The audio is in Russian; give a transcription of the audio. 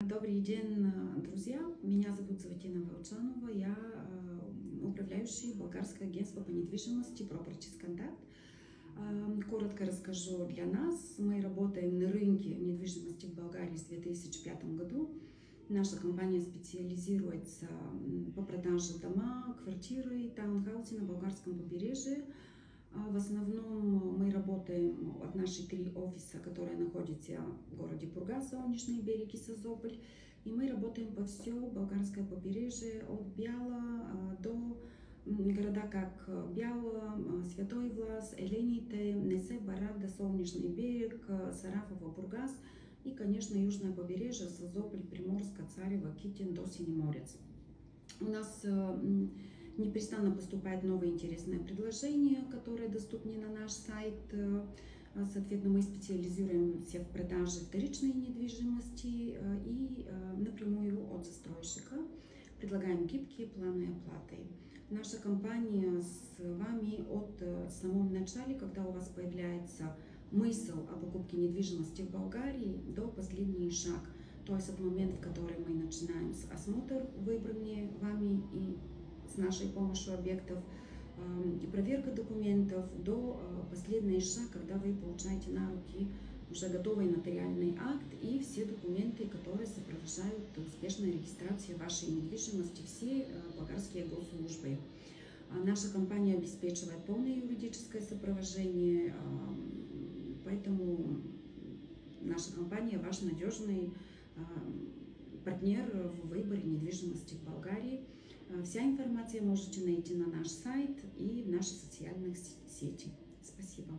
Добрый день, друзья! Меня зовут Заватина Волчанова, я управляющий болгарское агентство по недвижимости Properties Contact. Коротко расскажу для нас. Мы работаем на рынке недвижимости в Болгарии с 2005 году. Наша компания специализируется по продаже дома, квартиры, таунхаусы на болгарском побережье. В основном мы работаем от наших 3 офиса, которые находятся в городе Бургас, Солнечный берег и Созополь. И мы работаем по все болгарское побережье, от Бяла до города как Бяла, Святой Влас, Елените, Несе, Барагда, Солнечный берег, Сарафово, Бургас и, конечно, южное побережье, Созополь, Приморск, Царево, Китин до Синеморец. У нас непрестанно поступают новые интересные предложения, которые доступны на наш сайт. Соответственно, мы специализируемся в продаже вторичной недвижимости и напрямую от застройщика. Предлагаем гибкие планы оплаты. Наша компания с вами от самого начала, когда у вас появляется мысль о покупке недвижимости в Болгарии, до последний шаг. То есть от момента, в который мы начинаем с осмотра выбранные вами и с нашей помощью объектов, и проверка документов, до последний шаг, когда вы получаете на руки уже готовый нотариальный акт и все документы, которые сопровождают успешной регистрации вашей недвижимости, все болгарские госслужбы. Наша компания обеспечивает полное юридическое сопровождение, поэтому наша компания ваш надежный партнер в выборе недвижимости в Болгарии. Вся информация можете найти на наш сайт и в наших социальных сетях. Спасибо.